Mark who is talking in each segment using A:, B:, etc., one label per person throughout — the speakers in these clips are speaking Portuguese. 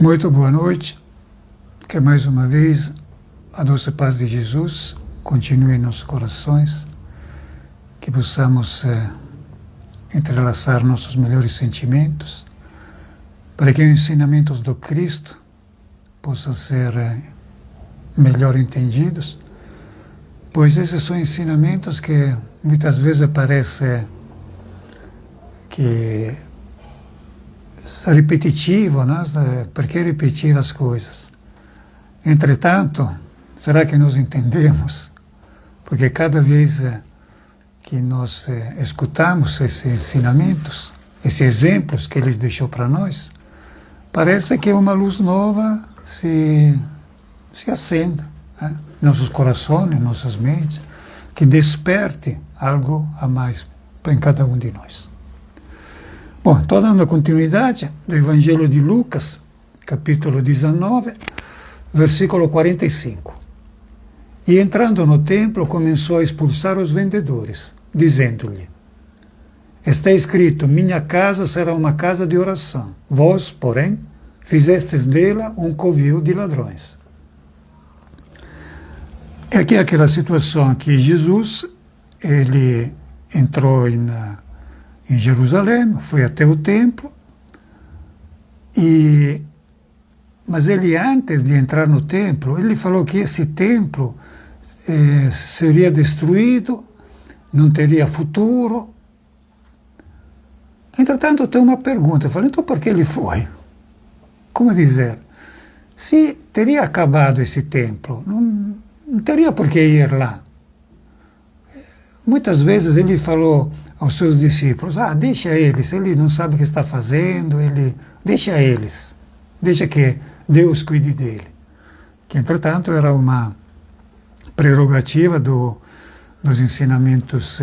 A: Muito boa noite, que mais uma vez a doce paz de Jesus continue em nossos corações, que possamos entrelaçar nossos melhores sentimentos, para que os ensinamentos do Cristo possam ser melhor entendidos, pois esses são ensinamentos que muitas vezes parece que é repetitivo, né? Por que repetir as coisas? Entretanto, será que nós entendemos? Porque cada vez que nós escutamos esses ensinamentos, esses exemplos que Ele deixou para nós, parece que uma luz nova se acende, né? Em nossos corações, em nossas mentes, que desperte algo a mais em cada um de nós. Bom, estou dando continuidade do Evangelho de Lucas, capítulo 19, versículo 45. E entrando no templo, começou a expulsar os vendedores, dizendo-lhe: está escrito, minha casa será uma casa de oração. Vós, porém, fizestes dela um covil de ladrões. É aqui aquela situação que Jesus, ele entrou em Jerusalém, foi até o templo, mas ele, antes de entrar no templo, ele falou que esse templo seria destruído, não teria futuro. Entretanto, tem uma pergunta. Eu falei, então por que ele foi? Como dizer, se teria acabado esse templo, não teria por que ir lá. Muitas vezes ele falou aos seus discípulos, deixa eles, ele não sabe o que está fazendo, deixa eles, deixa que Deus cuide dele. Que, entretanto, era uma prerrogativa dos ensinamentos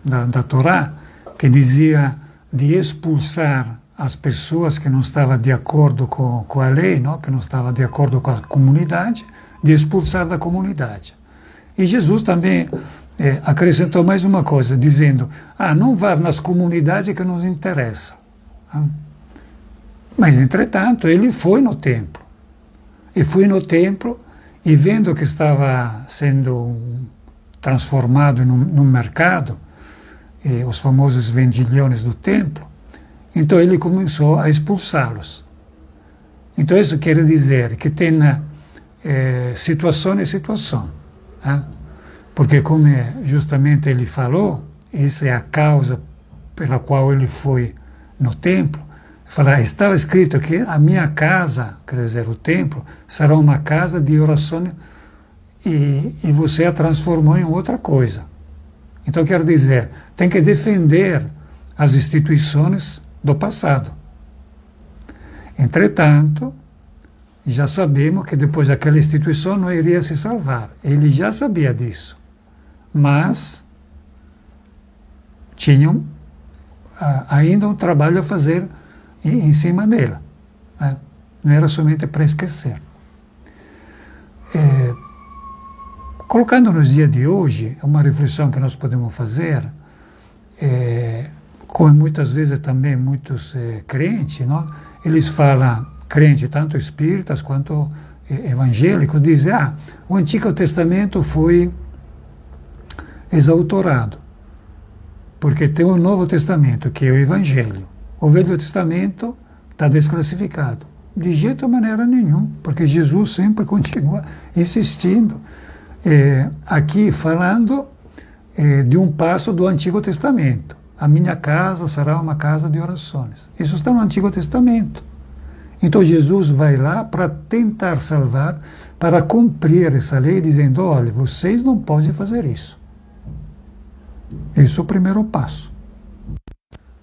A: da Torá, que dizia de expulsar as pessoas que não estavam de acordo com a lei, não? Que não estavam de acordo com a comunidade, de expulsar da comunidade. E Jesus também acrescentou mais uma coisa, dizendo, não vá nas comunidades que nos interessam. Mas, entretanto, ele foi no templo. E foi no templo e, vendo que estava sendo transformado num mercado, os famosos vendilhões do templo, então ele começou a expulsá-los. Então isso quer dizer que tem situação e situação. Porque, como justamente ele falou, essa é a causa pela qual ele foi no templo. Estava escrito que a minha casa, quer dizer, o templo, será uma casa de oração e você a transformou em outra coisa. Então, quer dizer, tem que defender as instituições do passado. Entretanto, já sabemos que depois aquela instituição não iria se salvar. Ele já sabia disso. Mas tinham ainda um trabalho a fazer em cima dela. Né? Não era somente para esquecer. Colocando nos dias de hoje, uma reflexão que nós podemos fazer, como muitas vezes também muitos crentes, não? Eles falam, crentes, tanto espíritas quanto evangélicos, dizem, o Antigo Testamento foi exautorado, porque tem o Novo Testamento, que é o Evangelho. O Velho Testamento está desclassificado. De jeito ou maneira nenhum, porque Jesus sempre continua insistindo, aqui falando de um passo do Antigo Testamento. A minha casa será uma casa de orações. Isso está no Antigo Testamento. Então Jesus vai lá para tentar salvar, para cumprir essa lei, dizendo, olha, vocês não podem fazer isso. Esse é o primeiro passo.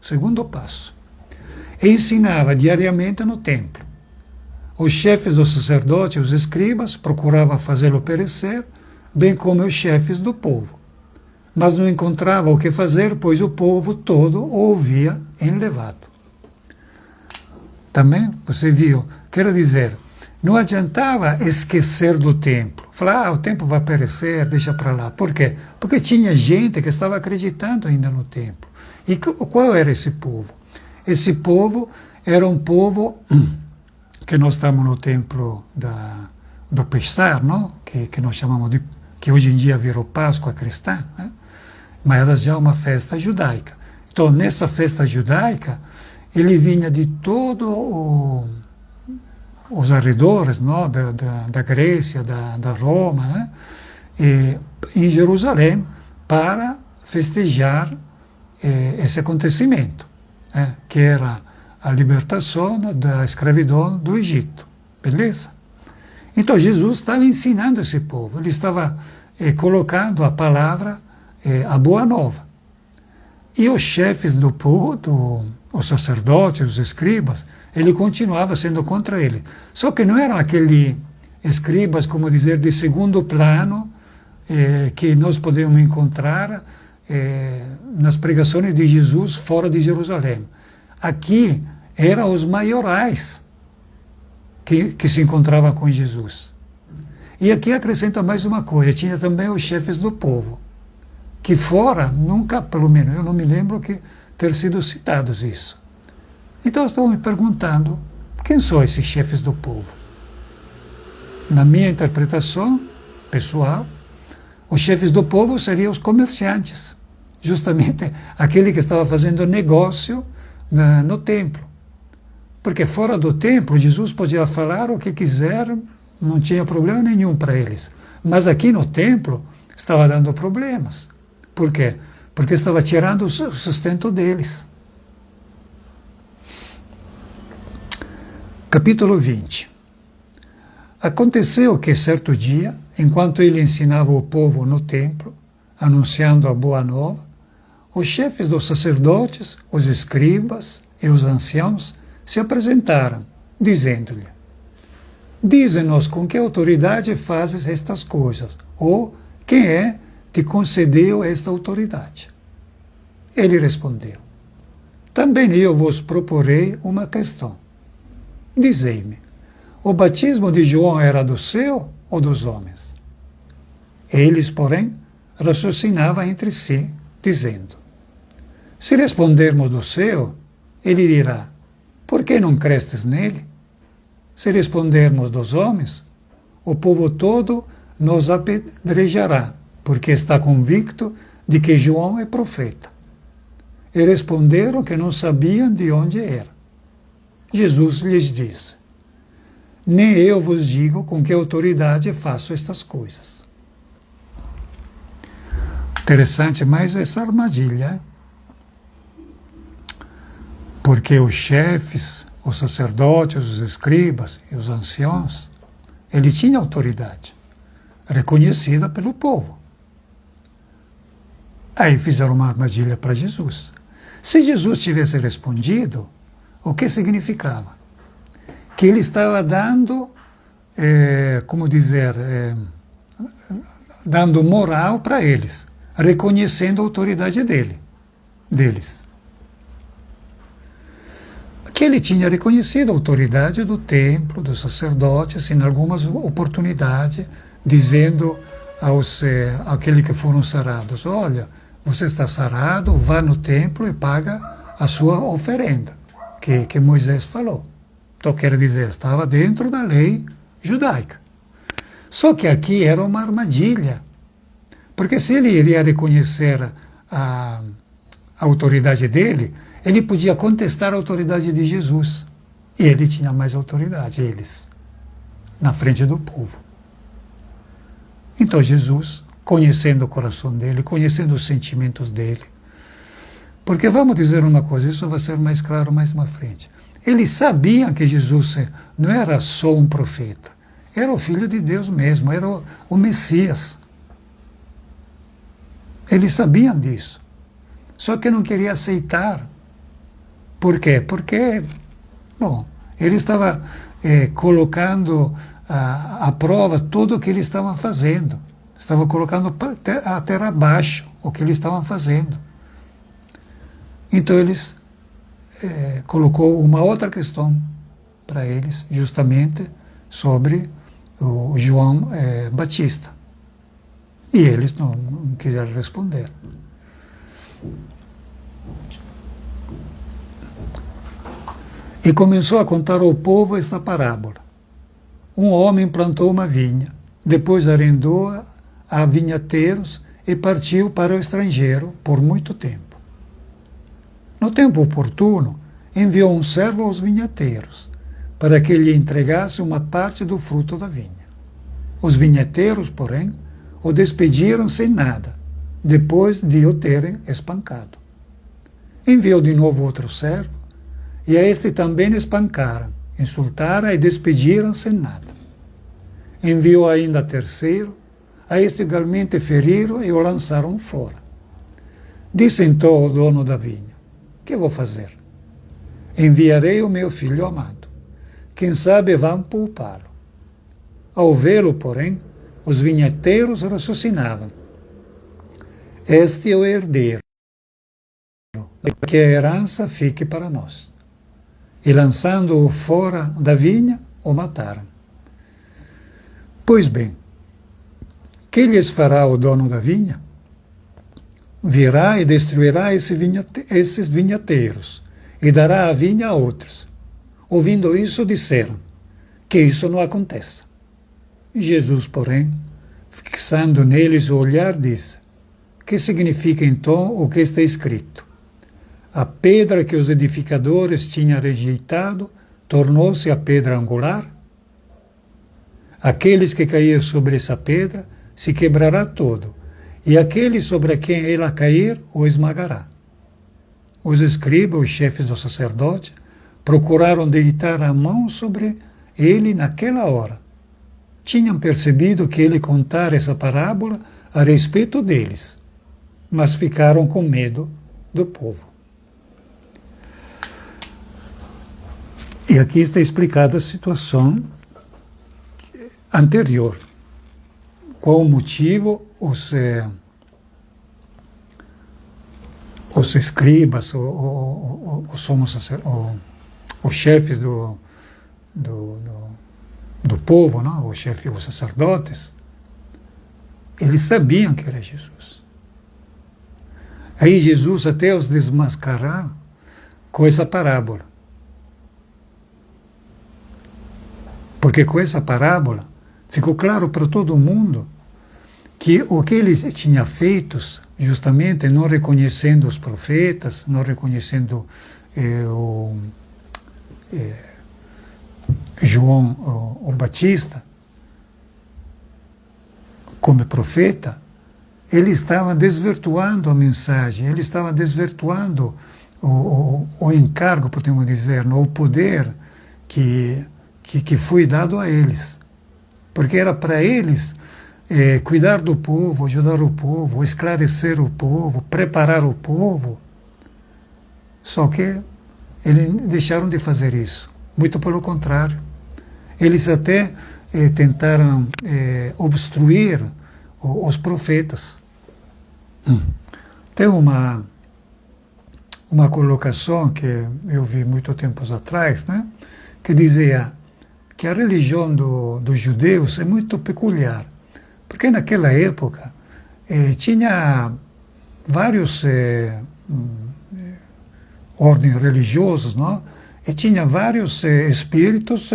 A: Segundo passo, ensinava diariamente no templo. Os chefes dos sacerdotes, os escribas, procuravam fazê-lo perecer, bem como os chefes do povo. Mas não encontrava o que fazer, pois o povo todo o ouvia enlevado. Também, você viu, quero dizer, não adiantava esquecer do templo. Falar, o templo vai perecer, deixa para lá. Por quê? Porque tinha gente que estava acreditando ainda no templo. E qual era esse povo? Esse povo era um povo que nós estamos no templo do Pessar, não? Que nós chamamos de, que hoje em dia virou Páscoa cristã, né? Mas era já uma festa judaica. Então, nessa festa judaica, ele vinha de todo os arredores, não? Da Grécia, da Roma, né? E, em Jerusalém, para festejar esse acontecimento, né? Que era a libertação da escravidão do Egito, beleza? Então Jesus estava ensinando esse povo, ele estava colocando a palavra, a boa nova. E os chefes do povo, os sacerdotes, os escribas, ele continuava sendo contra ele. Só que não eram aqueles escribas, como dizer, de segundo plano, que nós podemos encontrar nas pregações de Jesus fora de Jerusalém. Aqui eram os maiorais que se encontravam com Jesus. E aqui acrescenta mais uma coisa, tinha também os chefes do povo, que fora, nunca, pelo menos eu não me lembro que ter sido citados isso. Então eu estou me perguntando, quem são esses chefes do povo? Na minha interpretação pessoal, os chefes do povo seriam os comerciantes, justamente aquele que estava fazendo negócio no templo. Porque fora do templo, Jesus podia falar o que quiser, não tinha problema nenhum para eles. Mas aqui no templo, estava dando problemas. Por quê? Porque estava tirando o sustento deles. Capítulo 20. Aconteceu que, certo dia, enquanto ele ensinava o povo no templo, anunciando a boa nova, os chefes dos sacerdotes, os escribas e os anciãos se apresentaram, dizendo-lhe: dize-nos com que autoridade fazes estas coisas, ou quem te concedeu esta autoridade? Ele respondeu: também eu vos proporei uma questão. Dizei-me, o batismo de João era do céu ou dos homens? Eles, porém, raciocinavam entre si, dizendo: se respondermos do céu, ele dirá: por que não crestes nele? Se respondermos dos homens, o povo todo nos apedrejará, porque está convicto de que João é profeta. E responderam que não sabiam de onde era. Jesus lhes disse: nem eu vos digo com que autoridade faço estas coisas. Interessante, mas essa armadilha, porque os chefes, os sacerdotes, os escribas e os anciãos, ele tinha autoridade, reconhecida pelo povo. Aí fizeram uma armadilha para Jesus. Se Jesus tivesse respondido, o que significava? Que ele estava dando, como dizer, dando moral para eles, reconhecendo a autoridade deles. Que ele tinha reconhecido a autoridade do templo, dos sacerdotes, em algumas oportunidades, dizendo àqueles que foram sarados: olha, você está sarado, vá no templo e paga a sua oferenda, que Moisés falou. Então, quer dizer, estava dentro da lei judaica. Só que aqui era uma armadilha, porque se ele iria reconhecer a autoridade dele, ele podia contestar a autoridade de Jesus. E ele tinha mais autoridade, eles, na frente do povo. Então Jesus, conhecendo o coração dele, conhecendo os sentimentos dele, porque vamos dizer uma coisa, isso vai ser mais claro mais na frente. Eles sabiam que Jesus não era só um profeta, era o Filho de Deus mesmo, era o Messias. Eles sabiam disso. Só que não queriam aceitar. Por quê? Porque, bom, ele estava colocando à prova tudo o que eles estavam fazendo. Estava colocando a terra abaixo o que eles estavam fazendo. Então eles colocou uma outra questão para eles, justamente sobre o João Batista. E eles não quiseram responder. E começou a contar ao povo esta parábola. Um homem plantou uma vinha, depois arrendou-a a vinhateiros e partiu para o estrangeiro por muito tempo. No tempo oportuno, enviou um servo aos vinhateiros, para que lhe entregasse uma parte do fruto da vinha. Os vinhateiros, porém, o despediram sem nada, depois de o terem espancado. Enviou de novo outro servo, e a este também espancaram, insultaram e despediram sem nada. Enviou ainda terceiro, a este igualmente feriram e o lançaram fora. Disse então o dono da vinha: que vou fazer? Enviarei o meu filho amado. Quem sabe vão poupá-lo. Ao vê-lo, porém, os vinhateiros raciocinavam: este é o herdeiro, que a herança fique para nós. E lançando-o fora da vinha, o mataram. Pois bem, que lhes fará o dono da vinha? Virá e destruirá esses vinhateiros, e dará a vinha a outros. Ouvindo isso, disseram: que isso não aconteça. Jesus, porém, fixando neles o olhar, disse: que significa então o que está escrito? A pedra que os edificadores tinham rejeitado tornou-se a pedra angular? Aqueles que cair sobre essa pedra se quebrará todo, e aquele sobre quem ela cair o esmagará. Os escribas, os chefes dos sacerdotes, procuraram deitar a mão sobre ele naquela hora. Tinham percebido que ele contara essa parábola a respeito deles, mas ficaram com medo do povo. E aqui está explicada a situação anterior. Qual o motivo os escribas, os chefes do povo, não? Os chefes, os sacerdotes, eles sabiam que era Jesus. Aí Jesus até os desmascarar com essa parábola. Porque com essa parábola ficou claro para todo mundo que o que eles tinham feito, justamente não reconhecendo os profetas, não reconhecendo João o Batista como profeta, ele estava desvirtuando a mensagem, ele estava desvirtuando o encargo, podemos dizer, o poder que foi dado a eles. Porque era para eles cuidar do povo, ajudar o povo, esclarecer o povo, preparar o povo. Só que eles deixaram de fazer isso. Muito pelo contrário. Eles até tentaram obstruir os profetas. Tem uma colocação que eu vi muito tempos atrás, né, que dizia que a religião dos judeus é muito peculiar, porque naquela época tinha vários ordens religiosas, não? E tinha vários espíritos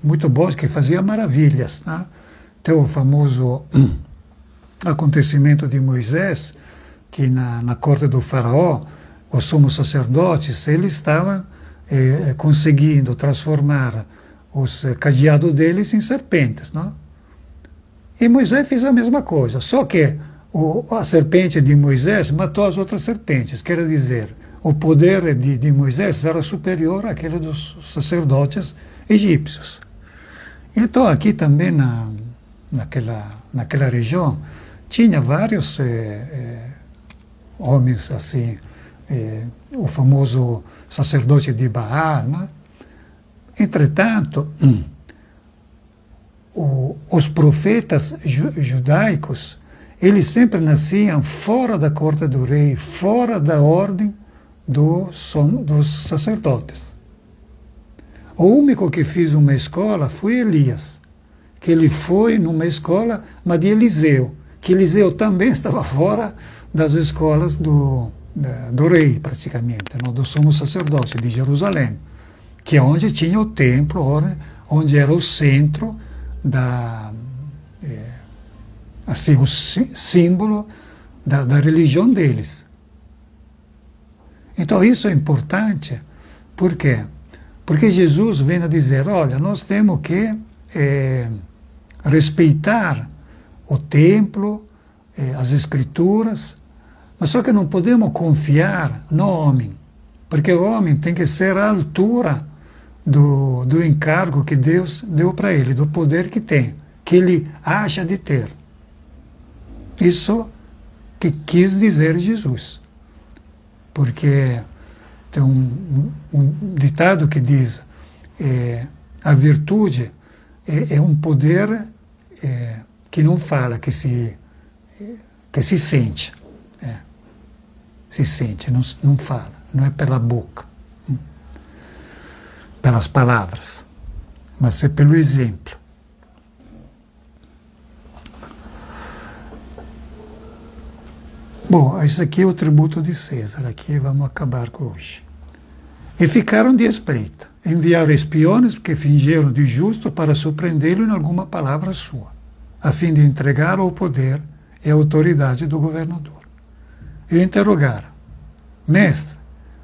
A: muito bons que faziam maravilhas. Né? Tem o famoso acontecimento de Moisés, que na corte do faraó, os sumos sacerdotes, eles estavam conseguindo transformar os cadeados deles em serpentes, não? E Moisés fez a mesma coisa, só que a serpente de Moisés matou as outras serpentes, quer dizer, o poder de Moisés era superior àquele dos sacerdotes egípcios. Então aqui também naquela região tinha vários homens assim, o famoso sacerdote de Baal, né? Entretanto, os profetas judaicos, eles sempre nasciam fora da corte do rei, fora da ordem dos sacerdotes. O único que fez uma escola foi Elias, que ele foi numa escola, mas de Eliseu, que Eliseu também estava fora das escolas do rei, praticamente, não? Do sumo sacerdote de Jerusalém. que é onde tinha o templo, onde era o centro assim, o símbolo da religião deles. Então isso é importante, por quê? Porque Jesus vem a dizer, olha, nós temos que respeitar o templo, as escrituras, mas só que não podemos confiar no homem, porque o homem tem que ser à altura do encargo que Deus deu para ele, do poder que tem, que ele acha de ter. Isso que quis dizer Jesus. Porque tem um ditado que diz, a virtude é um poder que não fala, que se sente. Se sente, não fala, não é pela boca, pelas palavras, mas é pelo exemplo. Bom, isso aqui é o tributo de César, aqui vamos acabar com hoje. E ficaram de espreita, enviaram espiões que fingiram de justo para surpreendê-lo em alguma palavra sua, a fim de entregar ao poder e à autoridade do governador. E interrogaram, mestre,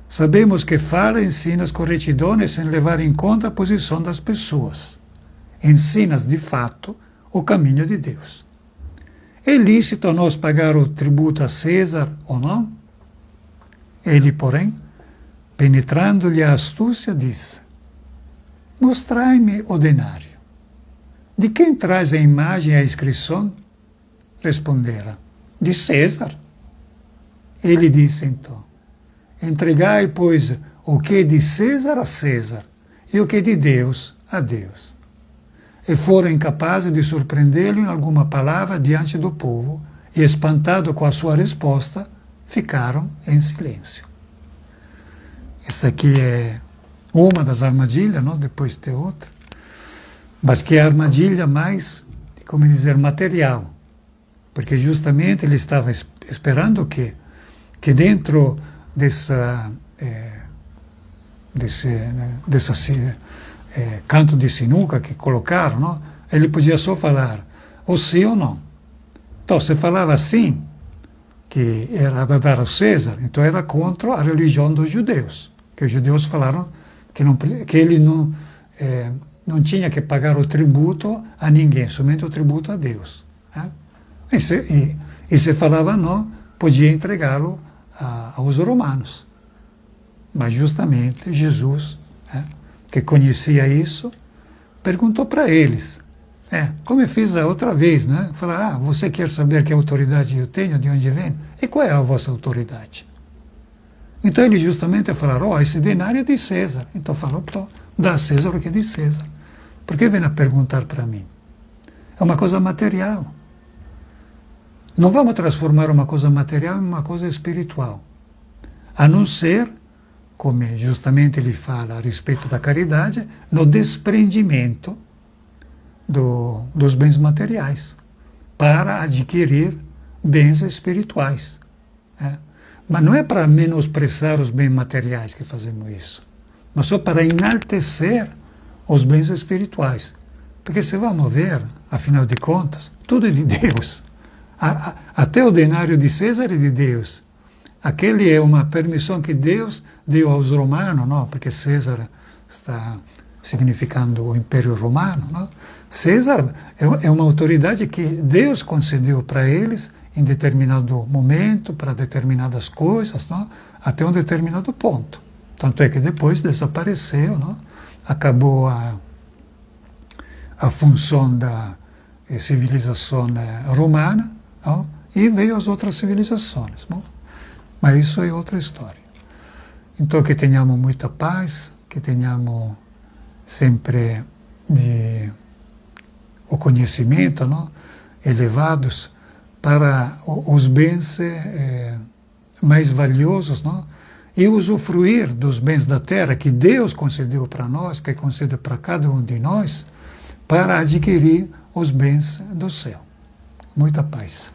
A: sabemos que fala e ensinas com retidão e sem levar em conta a posição das pessoas. Ensinas, de fato, o caminho de Deus. É lícito a nós pagar o tributo a César ou não? Ele, porém, penetrando-lhe a astúcia, disse, mostrai-me o denário. De quem traz a imagem e a inscrição? Responderam, de César. Ele disse então, entregai, pois, o que é de César a César, e o que é de Deus a Deus. E foram incapazes de surpreendê-lo em alguma palavra diante do povo, e, espantados com a sua resposta, ficaram em silêncio. Essa aqui é uma das armadilhas, não? Depois tem outra, mas que é a armadilha mais, como dizer, material, porque justamente ele estava esperando que dentro dessa canto de sinuca que colocaram, não? Ele podia só falar ou sim ou não. Então, se falava sim, que era para dar ao César, então era contra a religião dos judeus, que os judeus falaram que ele não tinha que pagar o tributo a ninguém, somente o tributo a Deus. Né? E se falava não, podia entregá-lo aos romanos. Mas justamente Jesus, que conhecia isso, perguntou para eles, como eu fiz a outra vez, né? Falar, você quer saber que autoridade eu tenho, de onde vem? E qual é a vossa autoridade? Então eles justamente falaram, esse denário é de César. Então falou, dá a César o que é de César. Por que vem a perguntar para mim? É uma coisa material. Não vamos transformar uma coisa material em uma coisa espiritual. A não ser, como justamente ele fala a respeito da caridade, no desprendimento dos bens materiais, para adquirir bens espirituais. Mas não é para menosprezar os bens materiais que fazemos isso, mas só para enaltecer os bens espirituais. Porque se vamos ver, afinal de contas, tudo é de Deus. Até o denário de César é de Deus. Aquele é uma permissão que Deus deu aos romanos, não? Porque César está significando o Império Romano. Não? César é uma autoridade que Deus concedeu para eles em determinado momento, para determinadas coisas, não? Até um determinado ponto. Tanto é que depois desapareceu, não? Acabou a função da civilização romana, não? E veio as outras civilizações. Não? Mas isso é outra história. Então, que tenhamos muita paz, que tenhamos sempre o conhecimento, não? Elevados para os bens mais valiosos, não? E usufruir dos bens da terra que Deus concedeu para nós, que concede para cada um de nós, para adquirir os bens do céu. Muita paz.